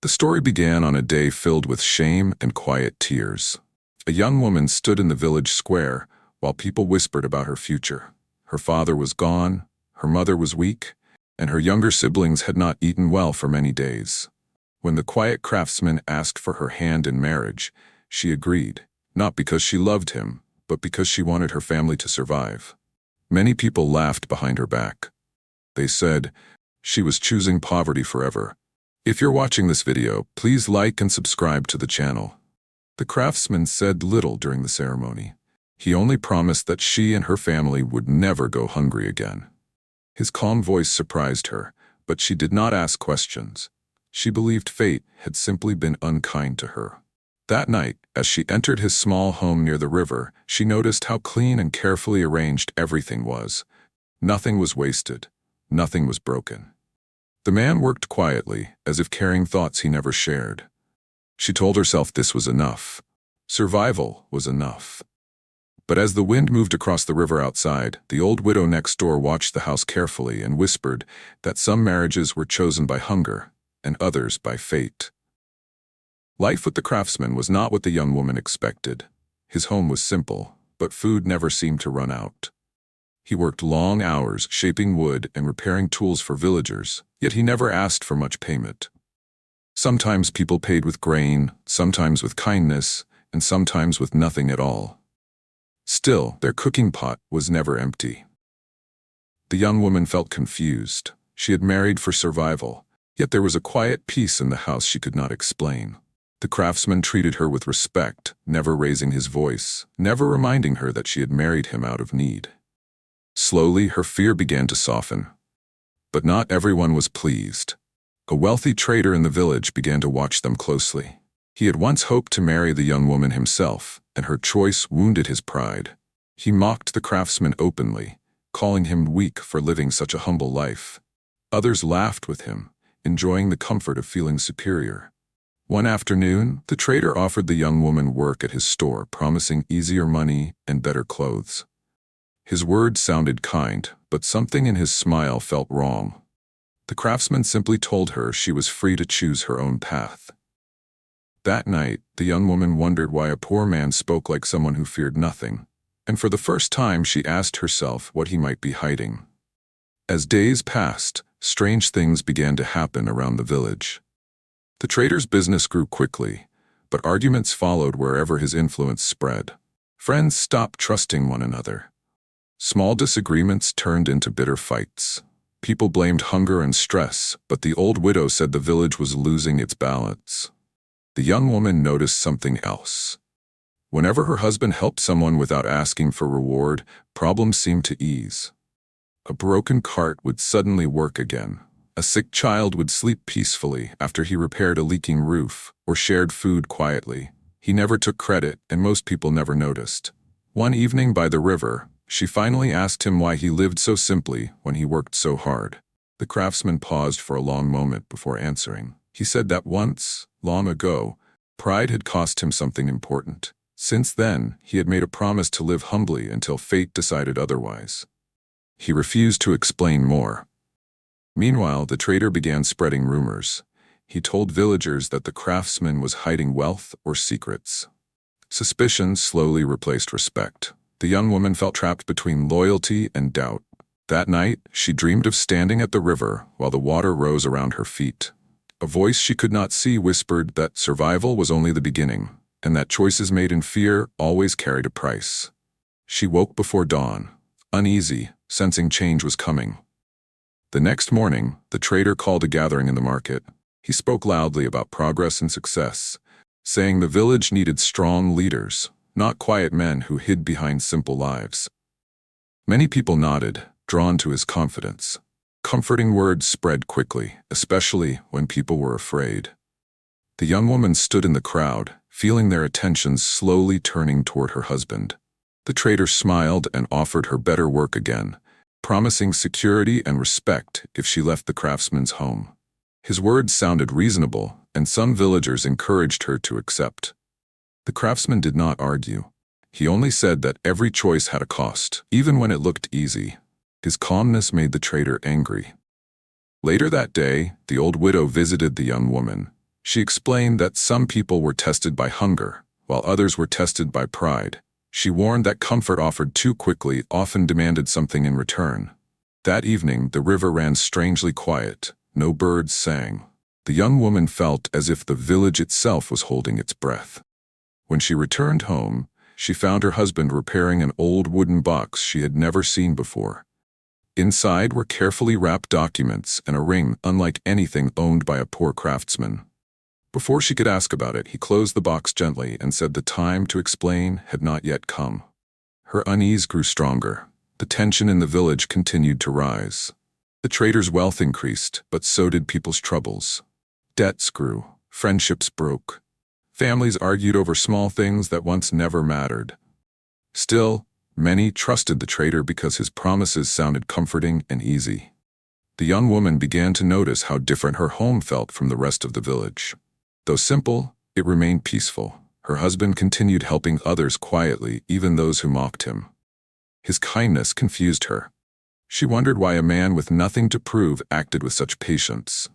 The story began on a day filled with shame and quiet tears. A young woman stood in the village square while people whispered about her future. Her father was gone, her mother was weak, and her younger siblings had not eaten well for many days. When the quiet craftsman asked for her hand in marriage, she agreed, not because she loved him, but because she wanted her family to survive. Many people laughed behind her back. They said she was choosing poverty forever. If you're watching this video, please like and subscribe to the channel. The craftsman said little during the ceremony. He only promised that she and her family would never go hungry again. His calm voice surprised her, but she did not ask questions. She believed fate had simply been unkind to her. That night, as she entered his small home near the river, she noticed how clean and carefully arranged everything was. Nothing was wasted. Nothing was broken. The man worked quietly, as if carrying thoughts he never shared. She told herself this was enough. Survival was enough. But as the wind moved across the river outside, the old widow next door watched the house carefully and whispered that some marriages were chosen by hunger and others by fate. Life with the craftsman was not what the young woman expected. His home was simple, but food never seemed to run out. He worked long hours shaping wood and repairing tools for villagers, yet he never asked for much payment. Sometimes people paid with grain, sometimes with kindness, and sometimes with nothing at all. Still, their cooking pot was never empty. The young woman felt confused. She had married for survival, yet there was a quiet peace in the house she could not explain. The craftsman treated her with respect, never raising his voice, never reminding her that she had married him out of need. Slowly, her fear began to soften. But not everyone was pleased. A wealthy trader in the village began to watch them closely. He had once hoped to marry the young woman himself, and her choice wounded his pride. He mocked the craftsman openly, calling him weak for living such a humble life. Others laughed with him, enjoying the comfort of feeling superior. One afternoon, the trader offered the young woman work at his store, promising easier money and better clothes. His words sounded kind, but something in his smile felt wrong. The craftsman simply told her she was free to choose her own path. That night, the young woman wondered why a poor man spoke like someone who feared nothing, and for the first time she asked herself what he might be hiding. As days passed, strange things began to happen around the village. The trader's business grew quickly, but arguments followed wherever his influence spread. Friends stopped trusting one another. Small disagreements turned into bitter fights. People blamed hunger and stress, but the old widow said the village was losing its balance. The young woman noticed something else. Whenever her husband helped someone without asking for reward, problems seemed to ease. A broken cart would suddenly work again. A sick child would sleep peacefully after he repaired a leaking roof or shared food quietly. He never took credit, and most people never noticed. One evening by the river, she finally asked him why he lived so simply when he worked so hard. The craftsman paused for a long moment before answering. He said that once, long ago, pride had cost him something important. Since then, he had made a promise to live humbly until fate decided otherwise. He refused to explain more. Meanwhile, the trader began spreading rumors. He told villagers that the craftsman was hiding wealth or secrets. Suspicion slowly replaced respect. The young woman felt trapped between loyalty and doubt. That night, she dreamed of standing at the river while the water rose around her feet. A voice she could not see whispered that survival was only the beginning, and that choices made in fear always carried a price. She woke before dawn, uneasy, sensing change was coming. The next morning, the trader called a gathering in the market. He spoke loudly about progress and success, saying the village needed strong leaders, not quiet men who hid behind simple lives. Many people nodded, drawn to his confidence. Comforting words spread quickly, especially when people were afraid. The young woman stood in the crowd, feeling their attention slowly turning toward her husband. The trader smiled and offered her better work again, promising security and respect if she left the craftsman's home. His words sounded reasonable, and some villagers encouraged her to accept. The craftsman did not argue. He only said that every choice had a cost, even when it looked easy. His calmness made the trader angry. Later that day, the old widow visited the young woman. She explained that some people were tested by hunger, while others were tested by pride. She warned that comfort offered too quickly often demanded something in return. That evening, the river ran strangely quiet. No birds sang. The young woman felt as if the village itself was holding its breath. When she returned home, she found her husband repairing an old wooden box she had never seen before. Inside were carefully wrapped documents and a ring unlike anything owned by a poor craftsman. Before she could ask about it, he closed the box gently and said the time to explain had not yet come. Her unease grew stronger. The tension in the village continued to rise. The trader's wealth increased, but so did people's troubles. Debts grew. Friendships broke. Families argued over small things that once never mattered. Still, many trusted the trader because his promises sounded comforting and easy. The young woman began to notice how different her home felt from the rest of the village. Though simple, it remained peaceful. Her husband continued helping others quietly, even those who mocked him. His kindness confused her. She wondered why a man with nothing to prove acted with such patience.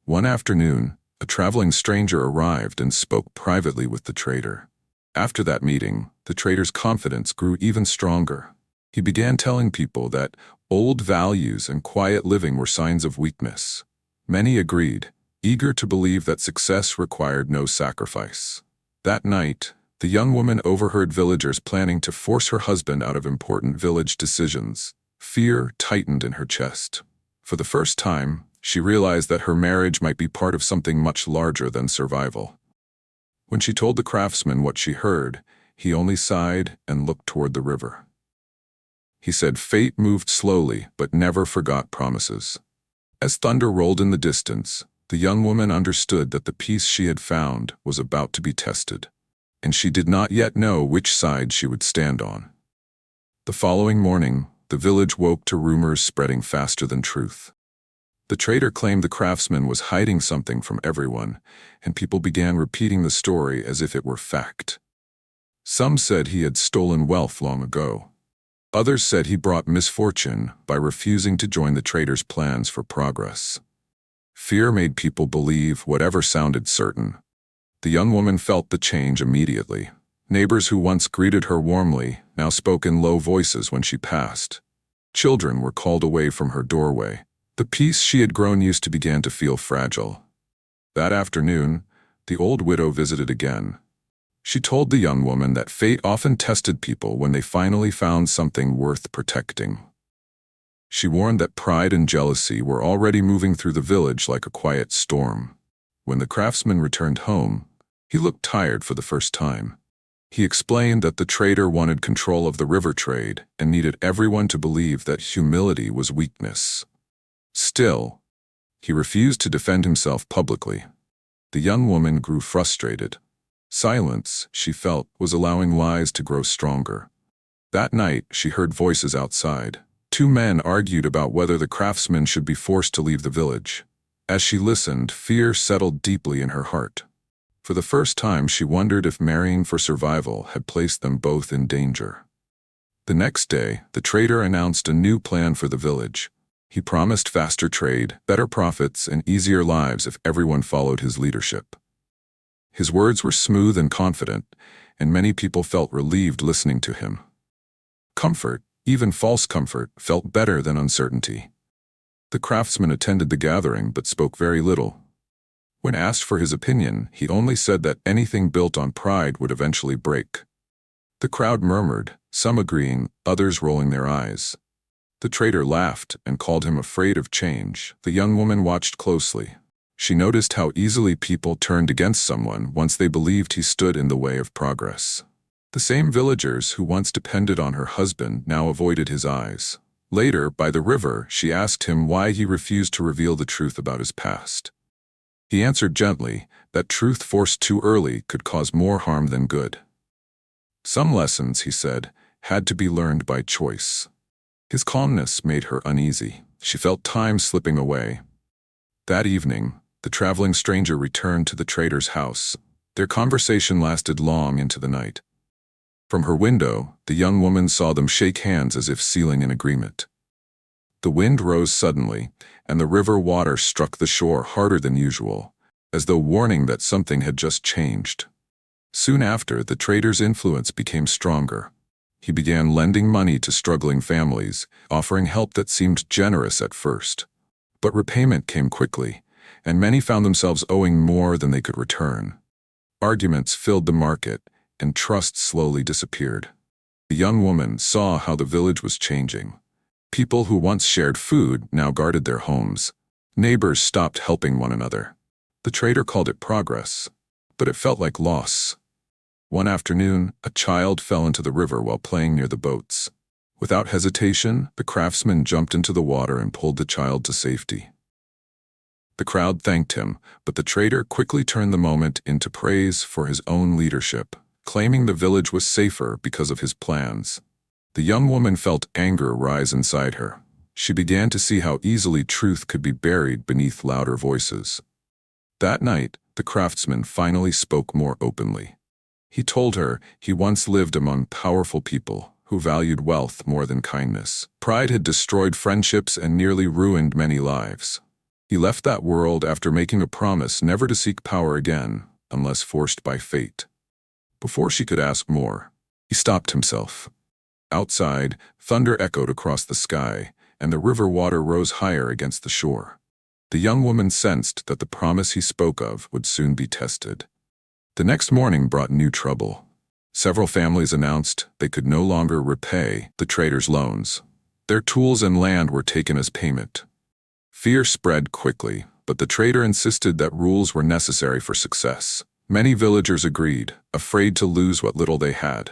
One afternoon, a traveling stranger arrived and spoke privately with the trader. After that meeting, the trader's confidence grew even stronger. He began telling people that old values and quiet living were signs of weakness. Many agreed, eager to believe that success required no sacrifice. That night, the young woman overheard villagers planning to force her husband out of important village decisions. Fear tightened in her chest. For the first time, she realized that her marriage might be part of something much larger than survival. When she told the craftsman what she heard, he only sighed and looked toward the river. He said fate moved slowly but never forgot promises. As thunder rolled in the distance, the young woman understood that the peace she had found was about to be tested, and she did not yet know which side she would stand on. The following morning, the village woke to rumors spreading faster than truth. The trader claimed the craftsman was hiding something from everyone, and people began repeating the story as if it were fact. Some said he had stolen wealth long ago. Others said he brought misfortune by refusing to join the trader's plans for progress. Fear made people believe whatever sounded certain. The young woman felt the change immediately. Neighbors who once greeted her warmly now spoke in low voices when she passed. Children were called away from her doorway. The peace she had grown used to began to feel fragile. That afternoon, the old widow visited again. She told the young woman that fate often tested people when they finally found something worth protecting. She warned that pride and jealousy were already moving through the village like a quiet storm. When the craftsman returned home, he looked tired for the first time. He explained that the trader wanted control of the river trade and needed everyone to believe that humility was weakness. Still, he refused to defend himself publicly. The young woman grew frustrated. Silence, she felt, was allowing lies to grow stronger. That night, she heard voices outside. Two men argued about whether the craftsman should be forced to leave the village. As she listened, fear settled deeply in her heart. For the first time, she wondered if marrying for survival had placed them both in danger. The next day, the trader announced a new plan for the village. He promised faster trade, better profits, and easier lives if everyone followed his leadership. His words were smooth and confident, and many people felt relieved listening to him. Comfort, even false comfort, felt better than uncertainty. The craftsman attended the gathering but spoke very little. When asked for his opinion, he only said that anything built on pride would eventually break. The crowd murmured, some agreeing, others rolling their eyes. The trader laughed and called him afraid of change. The young woman watched closely. She noticed how easily people turned against someone once they believed he stood in the way of progress. The same villagers who once depended on her husband now avoided his eyes. Later, by the river, she asked him why he refused to reveal the truth about his past. He answered gently that truth forced too early could cause more harm than good. Some lessons, he said, had to be learned by choice. His calmness made her uneasy. She felt time slipping away. That evening, the traveling stranger returned to the trader's house. Their conversation lasted long into the night. From her window, the young woman saw them shake hands as if sealing an agreement. The wind rose suddenly, and the river water struck the shore harder than usual. as though warning that something had just changed. Soon after, the trader's influence became stronger. He began lending money to struggling families, offering help that seemed generous at first. But repayment came quickly, and many found themselves owing more than they could return. Arguments filled the market, and trust slowly disappeared. The young woman saw how the village was changing. People who once shared food now guarded their homes. Neighbors stopped helping one another. The trader called it progress, but it felt like loss. One afternoon, a child fell into the river while playing near the boats. Without hesitation, the craftsman jumped into the water and pulled the child to safety. The crowd thanked him, but the trader quickly turned the moment into praise for his own leadership, claiming the village was safer because of his plans. The young woman felt anger rise inside her. She began to see how easily truth could be buried beneath louder voices. That night, the craftsman finally spoke more openly. He told her he once lived among powerful people who valued wealth more than kindness. Pride had destroyed friendships and nearly ruined many lives. He left that world after making a promise never to seek power again, unless forced by fate. Before she could ask more, he stopped himself. Outside, thunder echoed across the sky, and the river water rose higher against the shore. The young woman sensed that the promise he spoke of would soon be tested. The next morning brought new trouble. Several families announced they could no longer repay the trader's loans. Their tools and land were taken as payment. Fear spread quickly, but the trader insisted that rules were necessary for success. Many villagers agreed, afraid to lose what little they had.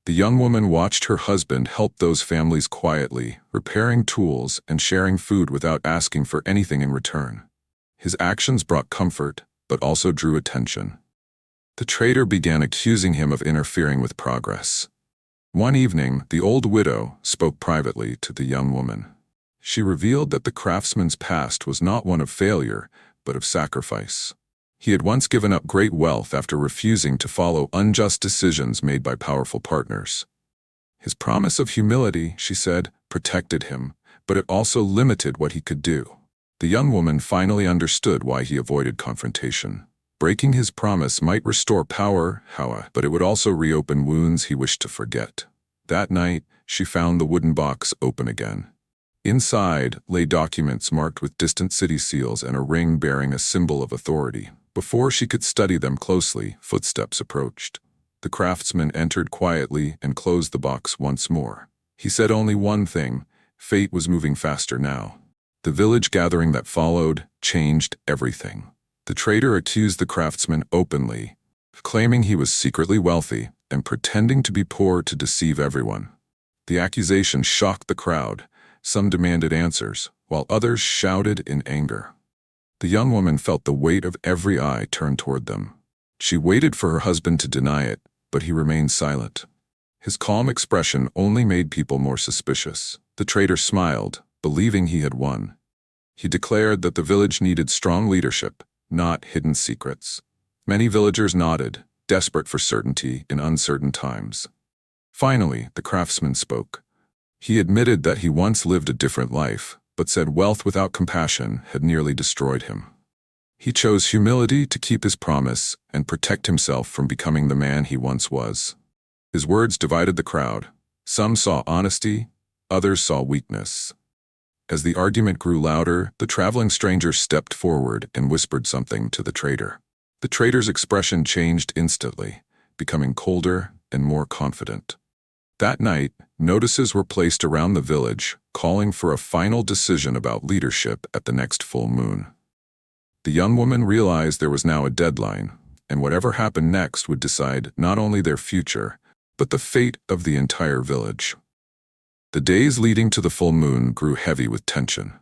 The young woman watched her husband help those families quietly, repairing tools and sharing food without asking for anything in return. His actions brought comfort, but also drew attention. The trader began accusing him of interfering with progress. One evening, the old widow spoke privately to the young woman. She revealed that the craftsman's past was not one of failure, but of sacrifice. He had once given up great wealth after refusing to follow unjust decisions made by powerful partners. His promise of humility, she said, protected him, but it also limited what he could do. The young woman finally understood why he avoided confrontation. Breaking his promise might restore power, however, but it would also reopen wounds he wished to forget. That night, she found the wooden box open again. Inside lay documents marked with distant city seals and a ring bearing a symbol of authority. Before she could study them closely, footsteps approached. The craftsman entered quietly and closed the box once more. He said only one thing: fate was moving faster now. The village gathering that followed changed everything. The trader accused the craftsman openly, claiming he was secretly wealthy and pretending to be poor to deceive everyone. The accusation shocked the crowd. Some demanded answers, while others shouted in anger. The young woman felt the weight of every eye turned toward them. She waited for her husband to deny it, but he remained silent. His calm expression only made people more suspicious. The trader smiled, believing he had won. He declared that the village needed strong leadership, not hidden secrets. Many villagers nodded, desperate for certainty in uncertain times. Finally, the craftsman spoke. He admitted that he once lived a different life, but said wealth without compassion had nearly destroyed him. He chose humility to keep his promise and protect himself from becoming the man he once was. His words divided the crowd. Some saw honesty, others saw weakness. As the argument grew louder, the traveling stranger stepped forward and whispered something to the trader. The trader's expression changed instantly, becoming colder and more confident. That night, notices were placed around the village, calling for a final decision about leadership at the next full moon. The young woman realized there was now a deadline, and whatever happened next would decide not only their future, but the fate of the entire village. The days leading to the full moon grew heavy with tension.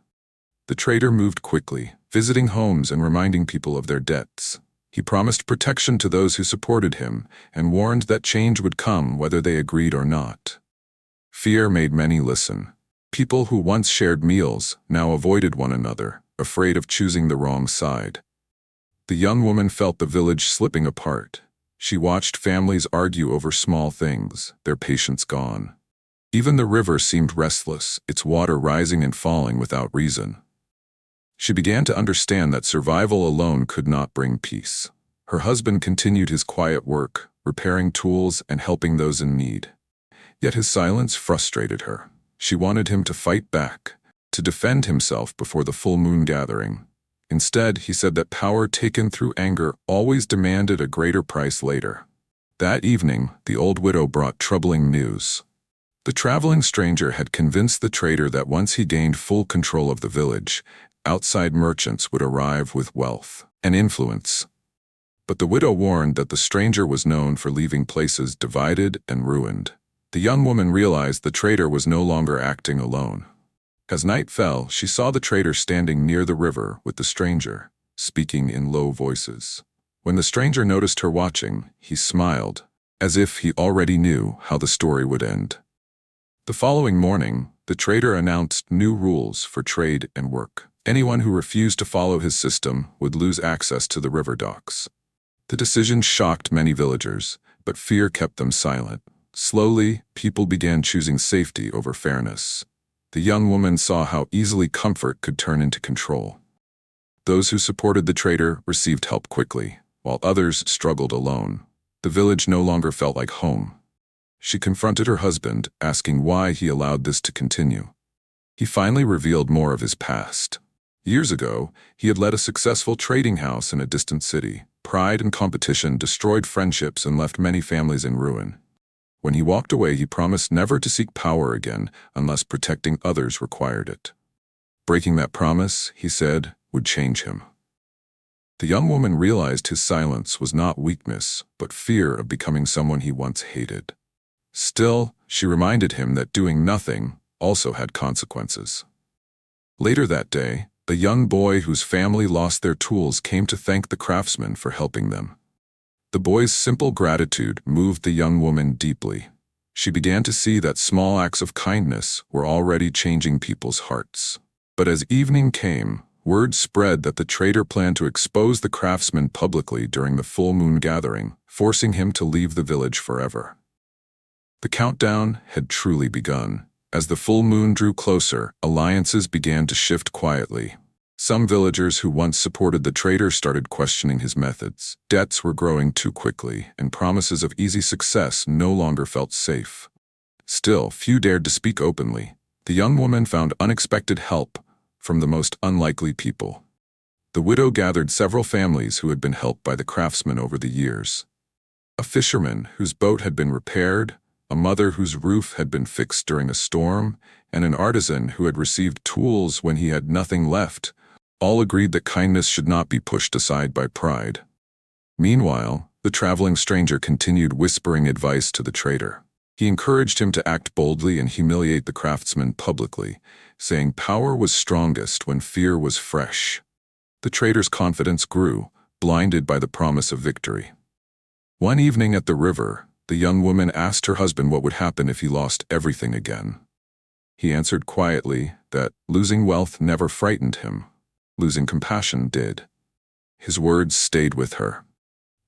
The trader moved quickly, visiting homes and reminding people of their debts. He promised protection to those who supported him and warned that change would come whether they agreed or not. Fear made many listen. People who once shared meals now avoided one another, afraid of choosing the wrong side. The young woman felt the village slipping apart. She watched families argue over small things, their patience gone. Even the river seemed restless, its water rising and falling without reason. She began to understand that survival alone could not bring peace. Her husband continued his quiet work, repairing tools and helping those in need. Yet his silence frustrated her. She wanted him to fight back, to defend himself before the full moon gathering. Instead, he said that power taken through anger always demanded a greater price later. That evening, the old widow brought troubling news. The traveling stranger had convinced the trader that once he gained full control of the village, outside merchants would arrive with wealth and influence. But the widow warned that the stranger was known for leaving places divided and ruined. The young woman realized the trader was no longer acting alone. As night fell, she saw the trader standing near the river with the stranger, speaking in low voices. When the stranger noticed her watching, he smiled, as if he already knew how the story would end. The following morning, the trader announced new rules for trade and work. Anyone who refused to follow his system would lose access to the river docks. The decision shocked many villagers, but fear kept them silent. Slowly, people began choosing safety over fairness. The young woman saw how easily comfort could turn into control. Those who supported the trader received help quickly, while others struggled alone. The village no longer felt like home. She confronted her husband, asking why he allowed this to continue. He finally revealed more of his past. Years ago, he had led a successful trading house in a distant city. Pride and competition destroyed friendships and left many families in ruin. When he walked away, he promised never to seek power again unless protecting others required it. Breaking that promise, he said, would change him. The young woman realized his silence was not weakness, but fear of becoming someone he once hated. Still, she reminded him that doing nothing also had consequences. Later that day, a young boy whose family lost their tools came to thank the craftsman for helping them. The boy's simple gratitude moved the young woman deeply. She began to see that small acts of kindness were already changing people's hearts. But as evening came, word spread that the trader planned to expose the craftsman publicly during the full moon gathering, forcing him to leave the village forever. The countdown had truly begun. As the full moon drew closer, alliances began to shift quietly. Some villagers who once supported the trader started questioning his methods. Debts were growing too quickly, and promises of easy success no longer felt safe. Still, few dared to speak openly. The young woman found unexpected help from the most unlikely people. The widow gathered several families who had been helped by the craftsman over the years. A fisherman whose boat had been repaired, a mother whose roof had been fixed during a storm, and an artisan who had received tools when he had nothing left, all agreed that kindness should not be pushed aside by pride. Meanwhile, the traveling stranger continued whispering advice to the trader. He encouraged him to act boldly and humiliate the craftsman publicly, saying power was strongest when fear was fresh. The trader's confidence grew, blinded by the promise of victory. One evening at the river, the young woman asked her husband what would happen if he lost everything again. He answered quietly that losing wealth never frightened him. Losing compassion did. His words stayed with her.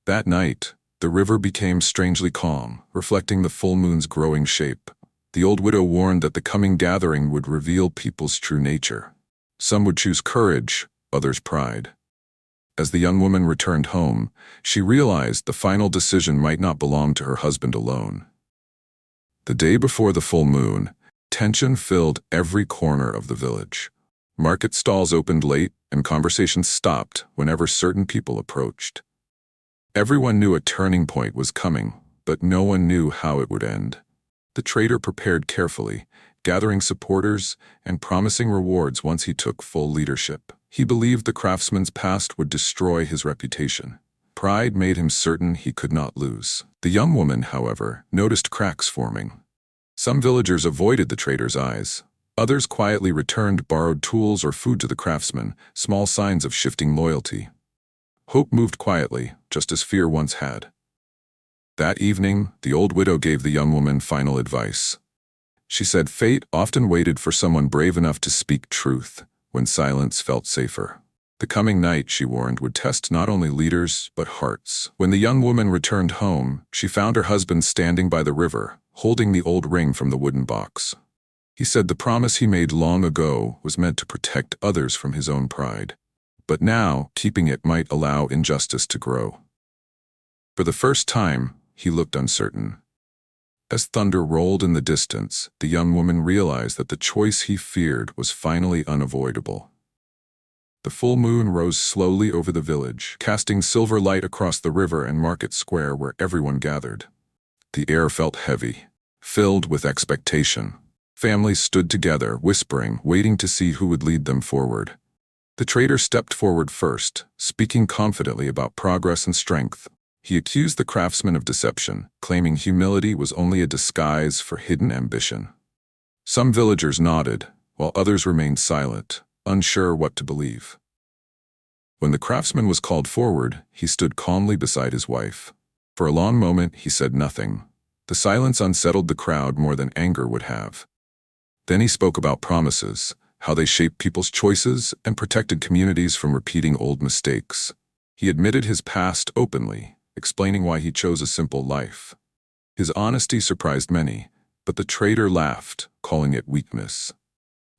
That night, the river became strangely calm, reflecting the full moon's growing shape. The old widow warned that the coming gathering would reveal people's true nature. Some would choose courage, others pride. As the young woman returned home, she realized the final decision might not belong to her husband alone. The day before the full moon, tension filled every corner of the village. Market stalls opened late, and conversations stopped whenever certain people approached. Everyone knew a turning point was coming, but no one knew how it would end. The trader prepared carefully, gathering supporters and promising rewards once he took full leadership. He believed the craftsman's past would destroy his reputation. Pride made him certain he could not lose. The young woman, however, noticed cracks forming. Some villagers avoided the trader's eyes. Others quietly returned borrowed tools or food to the craftsman, small signs of shifting loyalty. Hope moved quietly, just as fear once had. That evening, the old widow gave the young woman final advice. She said fate often waited for someone brave enough to speak truth, when silence felt safer. The coming night, she warned, would test not only leaders, but hearts. When the young woman returned home, she found her husband standing by the river, holding the old ring from the wooden box. He said the promise he made long ago was meant to protect others from his own pride. But now, keeping it might allow injustice to grow. For the first time, he looked uncertain. As thunder rolled in the distance, the young woman realized that the choice he feared was finally unavoidable. The full moon rose slowly over the village, casting silver light across the river and market square where everyone gathered. The air felt heavy, filled with expectation. Families stood together, whispering, waiting to see who would lead them forward. The trader stepped forward first, speaking confidently about progress and strength. He accused the craftsman of deception, claiming humility was only a disguise for hidden ambition. Some villagers nodded, while others remained silent, unsure what to believe. When the craftsman was called forward, he stood calmly beside his wife. For a long moment, he said nothing. The silence unsettled the crowd more than anger would have. Then he spoke about promises, how they shaped people's choices and protected communities from repeating old mistakes. He admitted his past openly, explaining why he chose a simple life. His honesty surprised many, but the trader laughed, calling it weakness.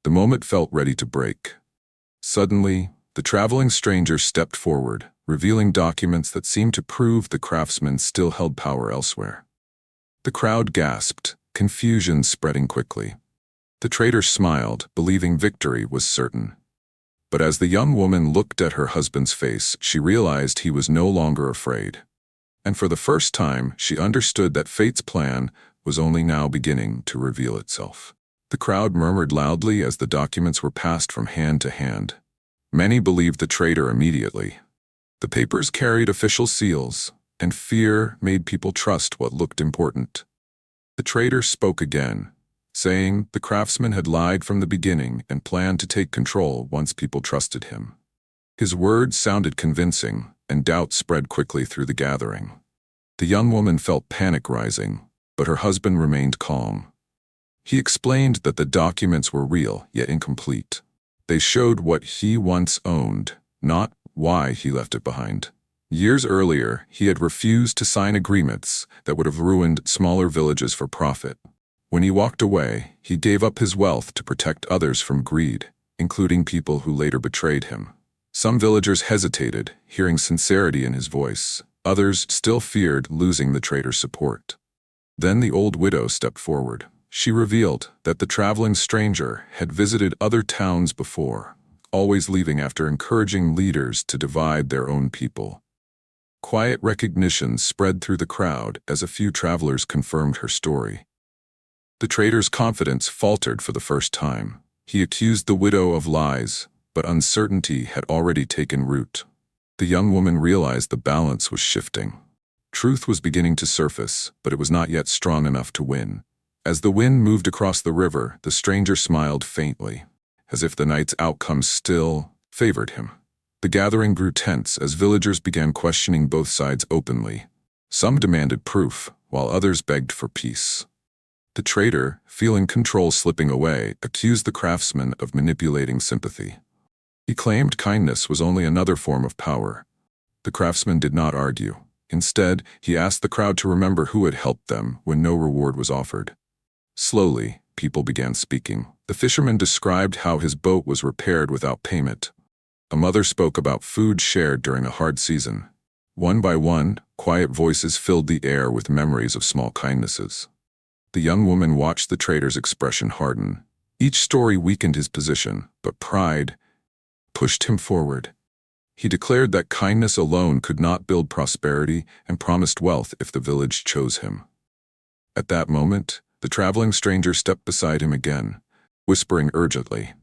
The moment felt ready to break. Suddenly, the traveling stranger stepped forward, revealing documents that seemed to prove the craftsman still held power elsewhere. The crowd gasped, confusion spreading quickly. The trader smiled, believing victory was certain. But as the young woman looked at her husband's face, she realized he was no longer afraid. And for the first time, she understood that fate's plan was only now beginning to reveal itself. The crowd murmured loudly as the documents were passed from hand to hand. Many believed the trader immediately. The papers carried official seals, and fear made people trust what looked important. The trader spoke again, saying the craftsman had lied from the beginning and planned to take control once people trusted him. His words sounded convincing, and doubt spread quickly through the gathering. The young woman felt panic rising, but her husband remained calm. He explained that the documents were real, yet incomplete. They showed what he once owned, not why he left it behind. Years earlier, he had refused to sign agreements that would have ruined smaller villages for profit. When he walked away, he gave up his wealth to protect others from greed, including people who later betrayed him. Some villagers hesitated, hearing sincerity in his voice. Others still feared losing the trader's support. Then the old widow stepped forward. She revealed that the traveling stranger had visited other towns before, always leaving after encouraging leaders to divide their own people. Quiet recognition spread through the crowd as a few travelers confirmed her story. The trader's confidence faltered for the first time. He accused the widow of lies, but uncertainty had already taken root. The young woman realized the balance was shifting. Truth was beginning to surface, but it was not yet strong enough to win. As the wind moved across the river, the stranger smiled faintly, as if the night's outcome still favored him. The gathering grew tense as villagers began questioning both sides openly. Some demanded proof, while others begged for peace. The trader, feeling control slipping away, accused the craftsman of manipulating sympathy. He claimed kindness was only another form of power. The craftsman did not argue. Instead, he asked the crowd to remember who had helped them when no reward was offered. Slowly, people began speaking. The fisherman described how his boat was repaired without payment. A mother spoke about food shared during a hard season. One by one, quiet voices filled the air with memories of small kindnesses. The young woman watched the trader's expression harden. Each story weakened his position, but pride pushed him forward. He declared that kindness alone could not build prosperity and promised wealth if the village chose him. At that moment, the traveling stranger stepped beside him again, whispering urgently.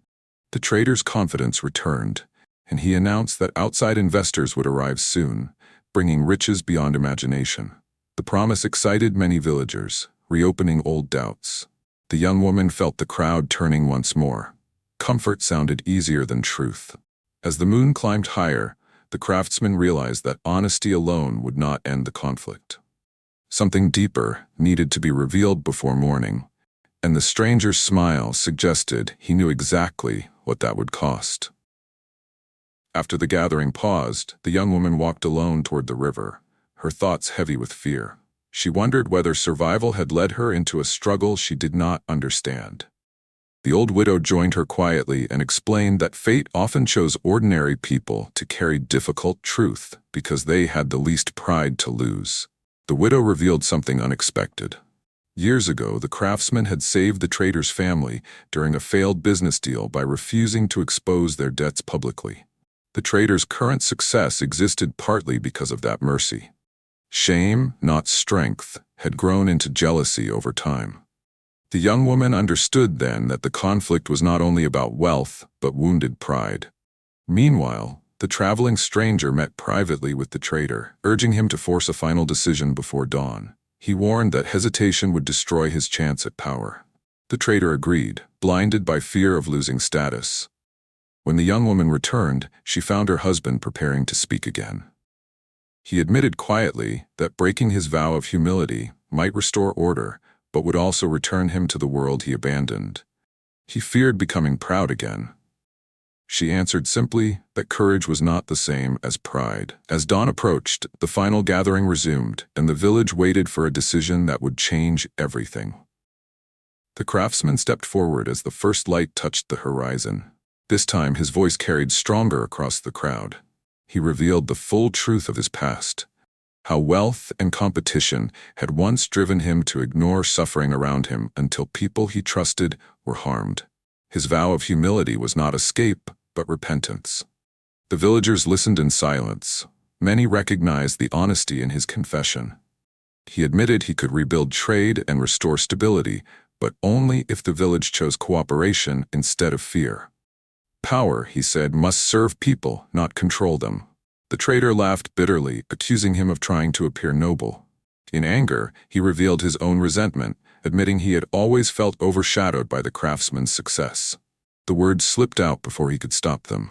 The trader's confidence returned, and he announced that outside investors would arrive soon, bringing riches beyond imagination. The promise excited many villagers, reopening old doubts. The young woman felt the crowd turning once more. Comfort sounded easier than truth. As the moon climbed higher, the craftsman realized that honesty alone would not end the conflict. Something deeper needed to be revealed before morning, and the stranger's smile suggested he knew exactly what that would cost. After the gathering paused, the young woman walked alone toward the river, her thoughts heavy with fear. She wondered whether survival had led her into a struggle she did not understand. The old widow joined her quietly and explained that fate often chose ordinary people to carry difficult truth because they had the least pride to lose. The widow revealed something unexpected. Years ago, the craftsman had saved the trader's family during a failed business deal by refusing to expose their debts publicly. The trader's current success existed partly because of that mercy. Shame, not strength, had grown into jealousy over time. The young woman understood then that the conflict was not only about wealth, but wounded pride. Meanwhile, the traveling stranger met privately with the trader, urging him to force a final decision before dawn. He warned that hesitation would destroy his chance at power. The trader agreed, blinded by fear of losing status. When the young woman returned, she found her husband preparing to speak again. He admitted quietly that breaking his vow of humility might restore order, but would also return him to the world he abandoned. He feared becoming proud again. She answered simply that courage was not the same as pride. As dawn approached, the final gathering resumed, and the village waited for a decision that would change everything. The craftsman stepped forward as the first light touched the horizon. This time his voice carried stronger across the crowd. He revealed the full truth of his past. How wealth and competition had once driven him to ignore suffering around him until people he trusted were harmed. His vow of humility was not escape, but repentance. The villagers listened in silence. Many recognized the honesty in his confession. He admitted he could rebuild trade and restore stability, but only if the village chose cooperation instead of fear. Power, he said, must serve people, not control them. The trader laughed bitterly, accusing him of trying to appear noble. In anger, he revealed his own resentment, admitting he had always felt overshadowed by the craftsman's success. The words slipped out before he could stop them.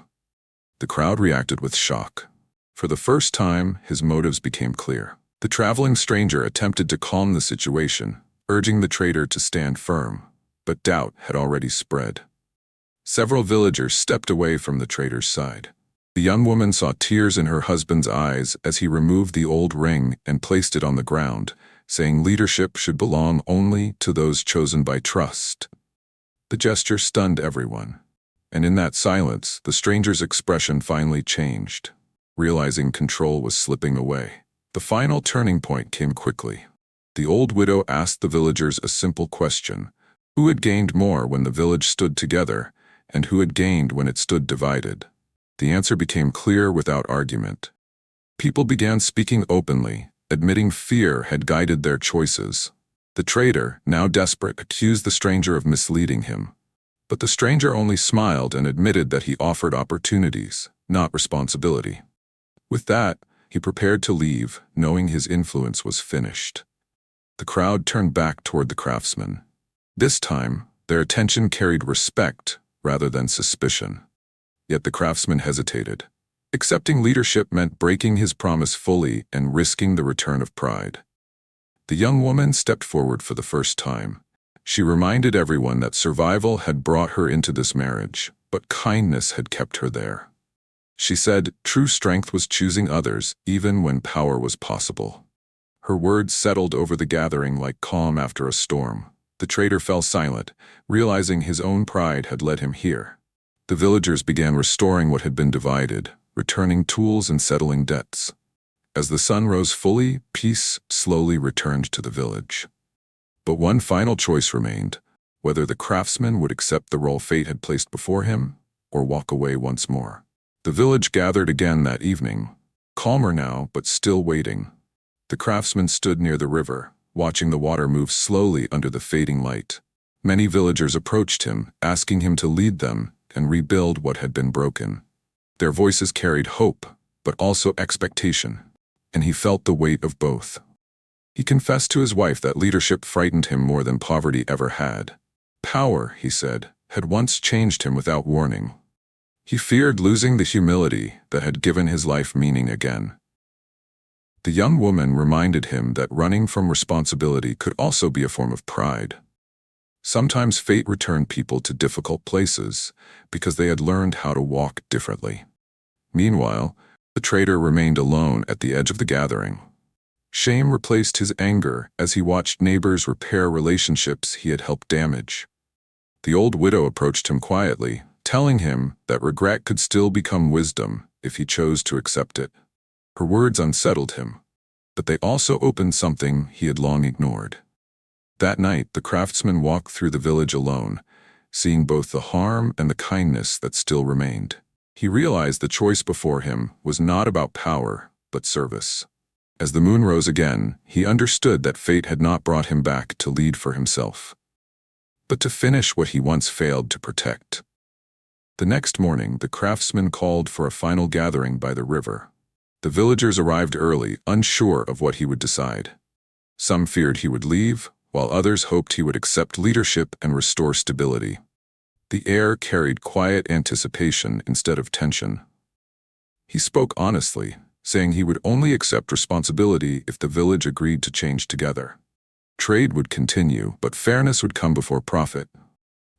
The crowd reacted with shock. For the first time, his motives became clear. The traveling stranger attempted to calm the situation, urging the trader to stand firm, but doubt had already spread. Several villagers stepped away from the trader's side. The young woman saw tears in her husband's eyes as he removed the old ring and placed it on the ground, saying leadership should belong only to those chosen by trust. The gesture stunned everyone, and in that silence, the stranger's expression finally changed. Realizing control was slipping away, the final turning point came quickly. The old widow asked the villagers a simple question: who had gained more when the village stood together, and who had gained when it stood divided? The answer became clear without argument. People began speaking openly, admitting fear had guided their choices. The trader, now desperate, accused the stranger of misleading him. But the stranger only smiled and admitted that he offered opportunities, not responsibility. With that, he prepared to leave, knowing his influence was finished. The crowd turned back toward the craftsman. This time, their attention carried respect rather than suspicion. Yet the craftsman hesitated. Accepting leadership meant breaking his promise fully and risking the return of pride. The young woman stepped forward for the first time. She reminded everyone that survival had brought her into this marriage, but kindness had kept her there. She said true strength was choosing others even when power was possible. Her words settled over the gathering like calm after a storm. The trader fell silent, realizing his own pride had led him here. The villagers began restoring what had been divided, returning tools and settling debts. As the sun rose fully, peace slowly returned to the village. But one final choice remained: whether the craftsman would accept the role fate had placed before him, or walk away once more. The village gathered again that evening, calmer now but still waiting. The craftsman stood near the river, watching the water move slowly under the fading light. Many villagers approached him, asking him to lead them and rebuild what had been broken. Their voices carried hope, but also expectation, and he felt the weight of both. He confessed to his wife that leadership frightened him more than poverty ever had. Power, he said, had once changed him without warning. He feared losing the humility that had given his life meaning again. The young woman reminded him that running from responsibility could also be a form of pride. Sometimes fate returned people to difficult places because they had learned how to walk differently. Meanwhile, the trader remained alone at the edge of the gathering. Shame replaced his anger as he watched neighbors repair relationships he had helped damage. The old widow approached him quietly, telling him that regret could still become wisdom if he chose to accept it. Her words unsettled him, but they also opened something he had long ignored. That night, the craftsman walked through the village alone, seeing both the harm and the kindness that still remained. He realized the choice before him was not about power, but service. As the moon rose again, he understood that fate had not brought him back to lead for himself, but to finish what he once failed to protect. The next morning, the craftsman called for a final gathering by the river. The villagers arrived early, unsure of what he would decide. Some feared he would leave, while others hoped he would accept leadership and restore stability. The air carried quiet anticipation instead of tension. He spoke honestly, saying he would only accept responsibility if the village agreed to change together. Trade would continue, but fairness would come before profit.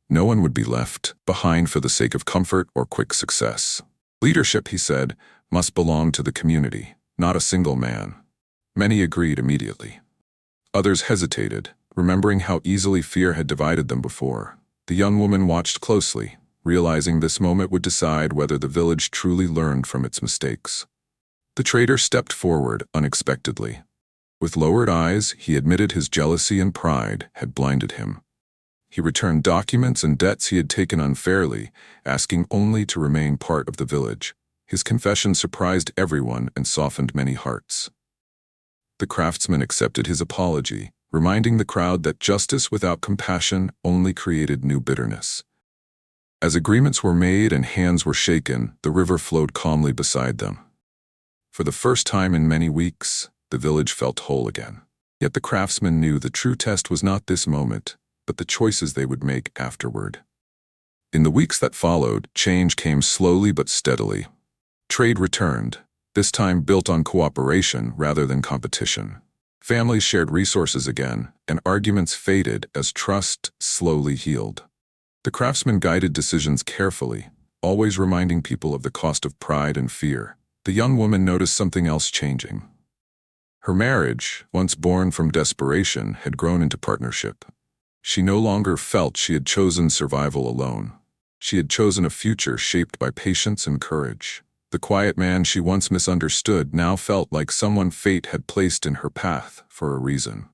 No one would be left behind for the sake of comfort or quick success. Leadership, he said, must belong to the community, not a single man. Many agreed immediately. Others hesitated, remembering how easily fear had divided them before. The young woman watched closely, realizing this moment would decide whether the village truly learned from its mistakes. The trader stepped forward unexpectedly. With lowered eyes, he admitted his jealousy and pride had blinded him. He returned documents and debts he had taken unfairly, asking only to remain part of the village. His confession surprised everyone and softened many hearts. The craftsman accepted his apology, reminding the crowd that justice without compassion only created new bitterness. As agreements were made and hands were shaken, the river flowed calmly beside them. For the first time in many weeks, the village felt whole again. Yet the craftsman knew the true test was not this moment, but the choices they would make afterward. In the weeks that followed, change came slowly but steadily. Trade returned, this time built on cooperation rather than competition. Families shared resources again, and arguments faded as trust slowly healed. The craftsman guided decisions carefully, always reminding people of the cost of pride and fear. The young woman noticed something else changing. Her marriage, once born from desperation, had grown into partnership. She no longer felt she had chosen survival alone. She had chosen a future shaped by patience and courage. The quiet man she once misunderstood now felt like someone fate had placed in her path for a reason.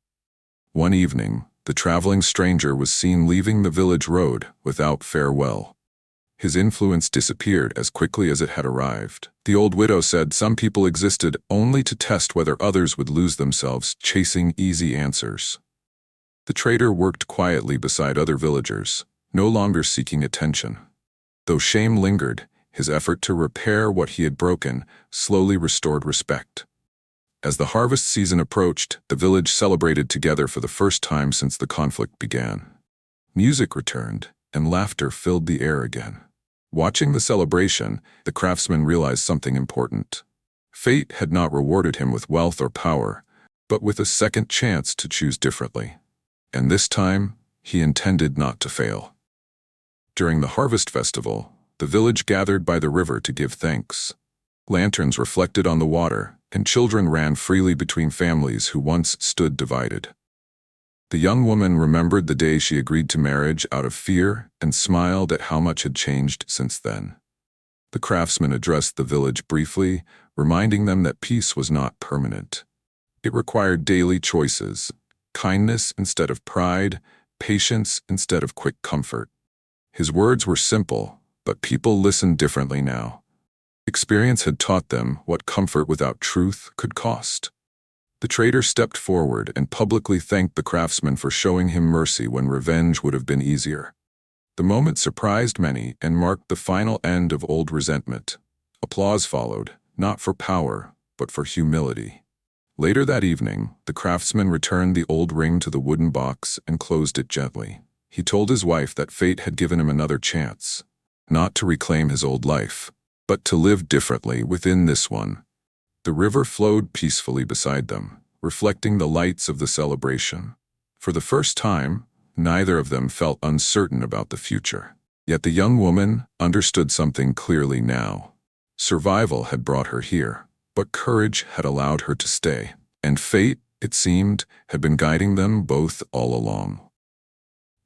One evening, the traveling stranger was seen leaving the village road without farewell. His influence disappeared as quickly as it had arrived. The old widow said some people existed only to test whether others would lose themselves chasing easy answers. The trader worked quietly beside other villagers, no longer seeking attention. Though shame lingered, his effort to repair what he had broken slowly restored respect. As the harvest season approached, the village celebrated together for the first time since the conflict began. Music returned, and laughter filled the air again. Watching the celebration, the craftsman realized something important. Fate had not rewarded him with wealth or power, but with a second chance to choose differently. And this time, he intended not to fail. During the harvest festival, the village gathered by the river to give thanks. Lanterns reflected on the water, and children ran freely between families who once stood divided. The young woman remembered the day she agreed to marriage out of fear and smiled at how much had changed since then. The craftsman addressed the village briefly, reminding them that peace was not permanent. It required daily choices, kindness instead of pride, patience instead of quick comfort. His words were simple, but people listened differently now. Experience had taught them what comfort without truth could cost. The trader stepped forward and publicly thanked the craftsman for showing him mercy when revenge would have been easier. The moment surprised many and marked the final end of old resentment. Applause followed, not for power, but for humility. Later that evening, the craftsman returned the old ring to the wooden box and closed it gently. He told his wife that fate had given him another chance, not to reclaim his old life, but to live differently within this one. The river flowed peacefully beside them, reflecting the lights of the celebration. For the first time, neither of them felt uncertain about the future. Yet the young woman understood something clearly now. Survival had brought her here, but courage had allowed her to stay, and fate, it seemed, had been guiding them both all along.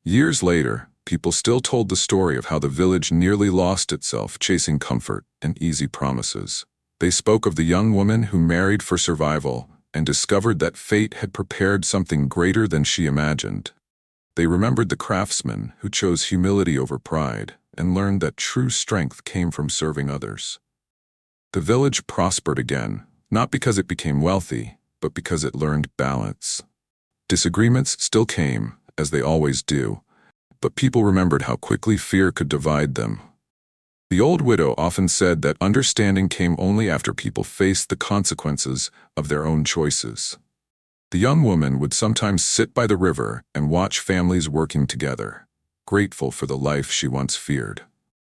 Years later, people still told the story of how the village nearly lost itself chasing comfort and easy promises. They spoke of the young woman who married for survival and discovered that fate had prepared something greater than she imagined. They remembered the craftsman who chose humility over pride and learned that true strength came from serving others. The village prospered again, not because it became wealthy, but because it learned balance. Disagreements still came, as they always do, but people remembered how quickly fear could divide them. The old widow often said that understanding came only after people faced the consequences of their own choices. The young woman would sometimes sit by the river and watch families working together, grateful for the life she once feared.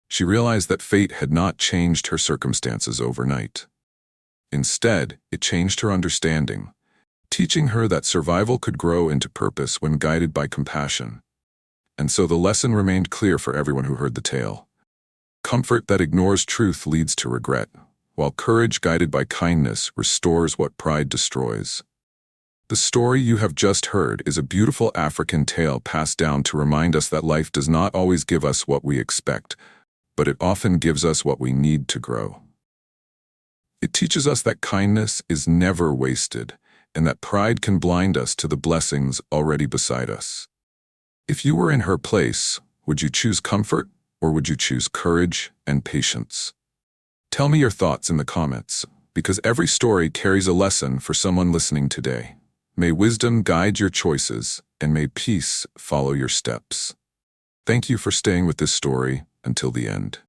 She realized that fate had not changed her circumstances overnight. Instead, it changed her understanding, teaching her that survival could grow into purpose when guided by compassion. And so the lesson remained clear for everyone who heard the tale. Comfort that ignores truth leads to regret, while courage guided by kindness restores what pride destroys. The story you have just heard is a beautiful African tale passed down to remind us that life does not always give us what we expect, but it often gives us what we need to grow. It teaches us that kindness is never wasted, and that pride can blind us to the blessings already beside us. If you were in her place, would you choose comfort, or would you choose courage and patience? Tell me your thoughts in the comments, because every story carries a lesson for someone listening today. May wisdom guide your choices, and may peace follow your steps. Thank you for staying with this story until the end.